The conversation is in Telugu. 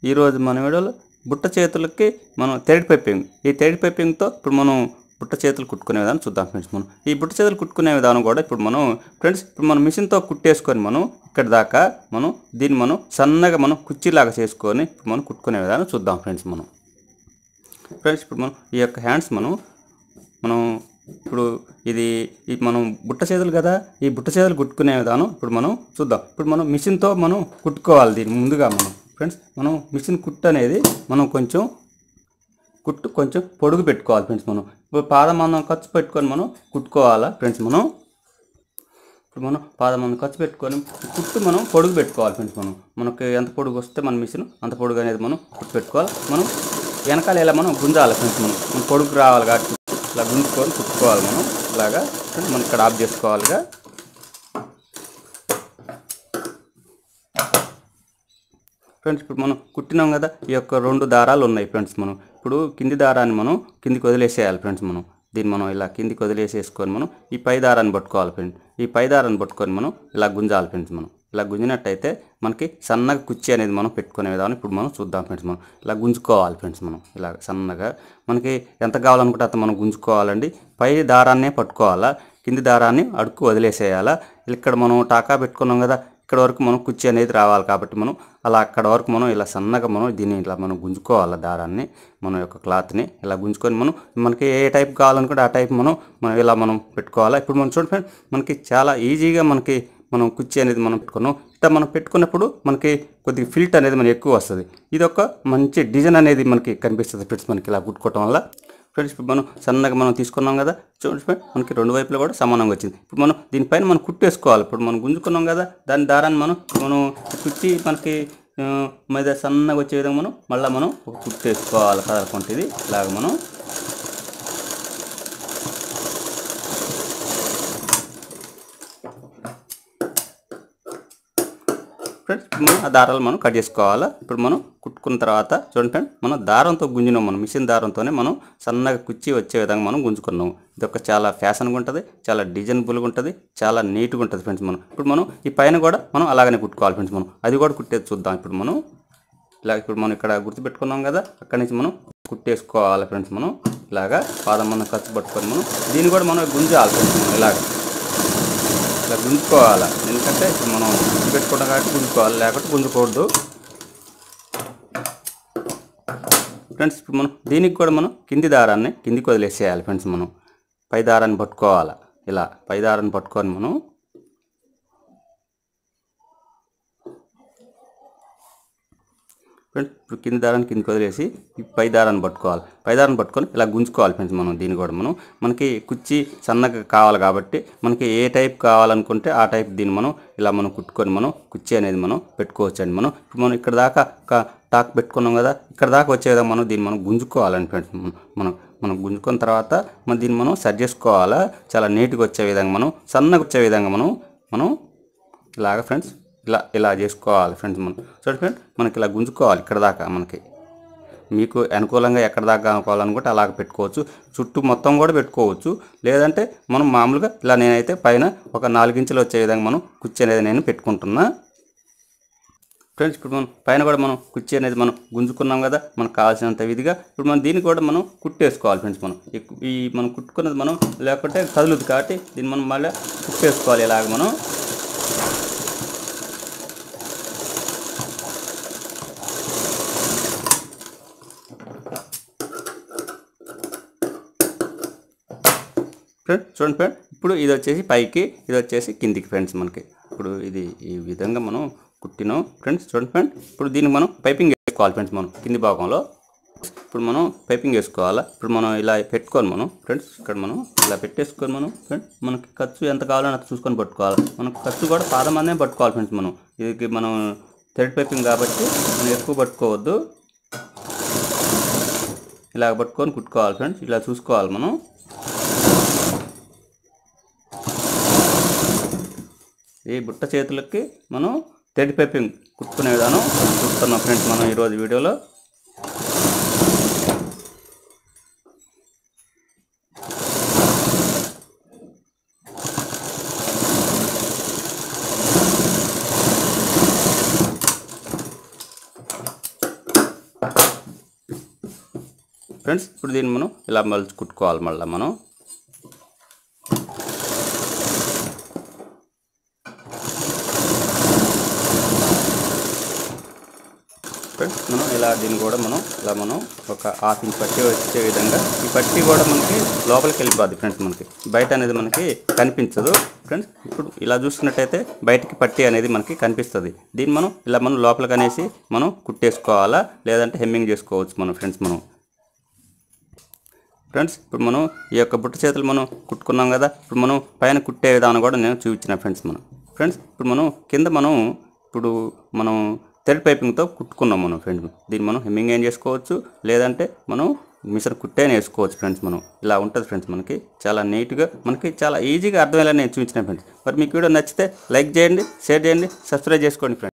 ఈరోజు మన వీడియోలో బుట్ట చేతులకి మనం థ్రెడ్ పైపింగ్, ఈ థ్రెడ్ పైపింగ్తో ఇప్పుడు మనం బుట్ట చేతులు కుట్టుకునే విధానం చూద్దాం ఫ్రెండ్స్. మనం ఈ బుట్ట చేతులు కుట్టుకునే విధానం కూడా ఇప్పుడు మనం ఫ్రెండ్స్ ఇప్పుడు మనం మిషన్తో కుట్టేసుకొని మనం ఇక్కడ దాకా మనం దీన్ని మనం సన్నగా మనం కుర్చీలాగా చేసుకొని ఇప్పుడు మనం కుట్టుకునే విధానం చూద్దాం ఫ్రెండ్స్. ఫ్రెండ్స్ ఇప్పుడు మనం ఈ యొక్క హ్యాండ్స్ మనం ఇప్పుడు ఇది మనం బుట్ట చేతులు కదా, ఈ బుట్ట చేతులు కుట్టుకునే విధానం ఇప్పుడు మనం చూద్దాం. ఇప్పుడు మనం మిషన్తో మనం కుట్టుకోవాలి. దీని ముందుగా మనం ఫ్రెండ్స్ మనం మిషన్ కుట్టు అనేది మనం కొంచెం పొడుగు పెట్టుకోవాలి ఫ్రెండ్స్. మనం ఇప్పుడు పాదమందం ఖర్చు పెట్టుకొని మనం కుట్టుకోవాలా ఫ్రెండ్స్. ఇప్పుడు మనం పాదమందం ఖర్చు పెట్టుకొని కుట్టు మనం పొడుగు పెట్టుకోవాలి ఫ్రెండ్స్. మనకి ఎంత పొడుగు వస్తే మన మిషన్ అంత పొడుగు అనేది మనం కుట్టు పెట్టుకోవాలి. మనం వెనకాల ఇలా మనం గుంజాలి ఫ్రెండ్స్. మనం పొడుగు రావాలి కాబట్టి ఇలా గుంజుకొని కుట్టుకోవాలి. మనం ఇలాగా మనం ఇక్కడ ఆఫ్ చేసుకోవాలిగా. ఫ్రెండ్స్ ఇప్పుడు మనం కుట్టినాం కదా, ఈ యొక్క 2 దారాలు ఉన్నాయి ఫ్రెండ్స్. మనం ఇప్పుడు కింది దారాన్ని మనం కిందికి వదిలేసేయాలి ఫ్రెండ్స్. దీన్ని మనం ఇలా కిందికి వదిలేసేసుకొని మనం ఈ పై దారాన్ని పట్టుకోవాలి ఫ్రెండ్స్. ఈ పై దారాన్ని పట్టుకొని మనం ఇలా గుంజాలి ఫ్రెండ్స్. ఇలా గుంజినట్టయితే మనకి సన్నగా కుర్చీ అనేది మనం పెట్టుకునే విధానం ఇప్పుడు మనం చూద్దాం ఫ్రెండ్స్. ఇలా గుంజుకోవాలి ఫ్రెండ్స్. ఇలా సన్నగా మనకి ఎంత కావాలనుకుంటే అంత మనం గుంజుకోవాలండి. పై దారాన్నే పట్టుకోవాలా, కింది దారాన్ని అడుక్కు వదిలేసేయాలా. ఇక్కడ మనం టాకా పెట్టుకున్నాం కదా, ఇక్కడ వరకు మనం కుర్చీ అనేది రావాలి కాబట్టి మనం అలా అక్కడ వరకు మనం ఇలా సన్నగా మనం దీన్ని ఇలా మనం గుంజుకోవాలి. దారాన్ని మన యొక్క క్లాత్ని ఇలా గుంజుకొని మనకి ఏ టైప్ కావాలనుకుంటే ఆ టైప్ మనం ఇలా మనం పెట్టుకోవాలి. ఇప్పుడు మనం చూడండి ఫ్రెండ్, మనకి చాలా ఈజీగా మనం కుర్చీ అనేది మనం పెట్టుకున్నాం. ఇట్లా మనం పెట్టుకున్నప్పుడు మనకి కొద్దిగా ఫిల్ట్ అనేది మనకి ఎక్కువ వస్తుంది. ఇది ఒక మంచి డిజైన్ అనేది మనకి కనిపిస్తుంది ఫ్రెండ్స్. మనకి ఇలా కుట్టుకోవటం వల్ల ఫ్రెండ్స్ ఇప్పుడు మనం సన్నగా మనం తీసుకున్నాం కదా, చూడండి ఫ్రెండ్ మనకి 2 వైపులా కూడా సమానంగా వచ్చింది. ఇప్పుడు మనం దీనిపైన మనం కుట్టేసుకోవాలి. ఇప్పుడు మనం గుంజుకున్నాం కదా, దాని దారాన్ని మనం కుర్చీ మనకి మీద సన్నగా వచ్చే విధంగా మళ్ళీ మనం ఒక కుట్టేసుకోవాలి కదలకుంటే. ఇది ఇలాగ మనం ఫ్రెండ్స్ మనం ఆ దారాలు మనం కట్ చేసుకోవాలా. ఇప్పుడు మనం కుట్టుకున్న తర్వాత చూడండి ఫ్రెండ్, మనం దారంతో గుంజినాం. మనం మిషన్ దారంతోనే మనం సన్నగా కుర్చీ వచ్చే విధంగా మనం గుంజుకున్నాం. ఇది ఒక చాలా ఫ్యాషన్గా ఉంటుంది, చాలా డిజైనబుల్గా ఉంటుంది, చాలా నీట్గా ఉంటుంది ఫ్రెండ్స్. ఇప్పుడు మనం ఈ పైన కూడా మనం అలాగనే కుట్టుకోవాలి ఫ్రెండ్స్. అది కూడా కుట్టేది చూద్దాం. ఇప్పుడు ఇప్పుడు మనం ఇక్కడ గుర్తుపెట్టుకున్నాం కదా, అక్కడి నుంచి మనం కుట్టేసుకోవాలి ఫ్రెండ్స్. ఇలాగా పాదం మనం ఖర్చు పట్టుకొని దీన్ని కూడా మనం గుంజాలి ఫ్రెండ్స్. ఇలా గుంజుకోవాలి. ఎందుకంటే ఇప్పుడు మనం గుర్తు పెట్టుకోవడం కాబట్టి గుంజుకోవాలి, లేకపోతే గుంజుకోవద్దు ఫ్రెండ్స్. ఇప్పుడు మనం దీనికి కూడా మనం కింది దారాన్ని కిందికి వదిలేసేయాలి ఫ్రెండ్స్. పై దారాన్ని పట్టుకోవాలి. ఇలా పై దారాన్ని పట్టుకొని ఫ్రెండ్స్ ఇప్పుడు కింది దారాన్ని కిందికి వదిలేసి ఈ పై దారాన్ని పట్టుకోవాలి. పై దారాన్ని పట్టుకొని ఇలా గుంజుకోవాలి ఫ్రెండ్స్. దీన్ని కూడా మనకి కుర్చీ సన్నగా కావాలి కాబట్టి మనకి ఏ టైప్ కావాలనుకుంటే ఆ టైప్ దీన్ని ఇలా కుట్టుకొని కుర్చీ అనేది పెట్టుకోవచ్చు అండి. ఇప్పుడు మనం ఇక్కడ దాకా ఒక టాక్ పెట్టుకున్నాం కదా, ఇక్కడ దాకా వచ్చే విధంగా దీన్ని గుంజుకోవాలండి ఫ్రెండ్స్. మనం గుంజుకున్న తర్వాత దీన్ని సెట్ చేసుకోవాలా. చాలా నీట్గా వచ్చే విధంగా సన్నగా వచ్చే విధంగా మనం ఇలాగ ఫ్రెండ్స్ ఇలా చేసుకోవాలి ఫ్రెండ్స్. చూడండి ఫ్రెండ్, మనకి ఇలా గుంజుకోవాలి ఇక్కడ దాకా. మీకు అనుకూలంగా ఎక్కడ దాకా అనుకోవాలనుకుంటే అలాగ పెట్టుకోవచ్చు. చుట్టూ మొత్తం కూడా పెట్టుకోవచ్చు. లేదంటే మనం మామూలుగా ఇలా నేనైతే పైన ఒక 4 ఇంచులు వచ్చే విధంగా కుర్చీ అనేది నేను పెట్టుకుంటున్నా ఫ్రెండ్స్. ఇప్పుడు పైన కూడా కుర్చీ అనేది గుంజుకున్నాం కదా, మనకు కావాల్సినంత విధిగా. ఇప్పుడు దీన్ని కూడా కుట్టేసుకోవాలి ఫ్రెండ్స్. మనం కుట్టుకున్నది లేకుంటే కదులుద్ది కాబట్టి దీన్ని మళ్ళీ కుట్టేసుకోవాలి. ఇలాగ ఫ్రెండ్స్ చూడండి ఫ్రెండ్, ఇప్పుడు ఇది వచ్చేసి పైకి, ఇది వచ్చేసి కిందికి ఫ్రెండ్స్. ఇప్పుడు ఇది ఈ విధంగా కుట్టినాం ఫ్రెండ్స్. చూడండి ఫ్రెండ్, ఇప్పుడు దీనికి పైపింగ్ వేసుకోవాలి ఫ్రెండ్స్. కింది భాగంలో ఇప్పుడు పైపింగ్ వేసుకోవాలి. ఇప్పుడు ఇలా పెట్టుకొని ఫ్రెండ్స్ ఇక్కడ ఇలా పెట్టేసుకొని ఫ్రెండ్స్ మనకి ఖర్చు ఎంత కావాలో అంత చూసుకొని పట్టుకోవాలి. మనకు ఖర్చు కూడా పాదమందే పట్టుకోవాలి ఫ్రెండ్స్. ఇది థ్రెడ్ పైపింగ్ కాబట్టి ఎక్కువ పట్టుకోవద్దు. ఇలా పట్టుకొని కుట్టుకోవాలి ఫ్రెండ్స్. ఇలా చూసుకోవాలి. ఈ బుట్ట చేతులకి థ్రెడ్ పైపింగ్ కుట్టుకునే విధానం చూస్తున్నాం ఫ్రెండ్స్ ఈరోజు వీడియోలో. ఫ్రెండ్స్ ఇప్పుడు దీన్ని మనం ఇలా మలిచి కుట్టుకోవాలి. మళ్ళీ మనం ఫ్రెండ్స్ మనం ఇలా దీన్ని కూడా మనం ఇలా మనం ఒక 1/2 ఇంచ్ పట్టి వచ్చే విధంగా ఈ పట్టి కూడా మనకి లోపలికి వెళ్ళిపోద్ది ఫ్రెండ్స్. మనకి బయట అనేది మనకి కనిపించదు ఫ్రెండ్స్. ఇప్పుడు ఇలా చూసుకున్నట్టయితే బయటికి పట్టి అనేది మనకి కనిపిస్తుంది. దీన్ని మనం ఇలా మనం లోపలికి అనేసి మనం కుట్టేసుకోవాలా, లేదంటే హెమ్మింగ్ చేసుకోవచ్చు మనం ఫ్రెండ్స్. ఫ్రెండ్స్ ఇప్పుడు మనం ఈ యొక్క బుట్ట చేతులు మనం కుట్టుకున్నాం కదా. ఇప్పుడు మనం పైన కుట్టే విధానం కూడా నేను చూపించిన ఫ్రెండ్స్. ఫ్రెండ్స్ ఇప్పుడు మనం కింద మనం థ్రెడ్ పైపింగ్తో కుట్టుకున్నాం మనం ఫ్రెండ్స్. దీన్ని మనం హెమ్మింగ్ ఏం చేసుకోవచ్చు, లేదంటే మనం మిషన్ కుట్టేనే వేసుకోవచ్చు ఫ్రెండ్స్. ఇలా ఉంటుంది ఫ్రెండ్స్. మనకి చాలా నీట్గా మనకి చాలా ఈజీగా అర్థమయ్యేలా నేను చూపించిన ఫ్రెండ్స్. మరి మీకు వీడియో నచ్చితే లైక్ చేయండి, షేర్ చేయండి, సబ్స్క్రైబ్ చేసుకోండి ఫ్రెండ్స్.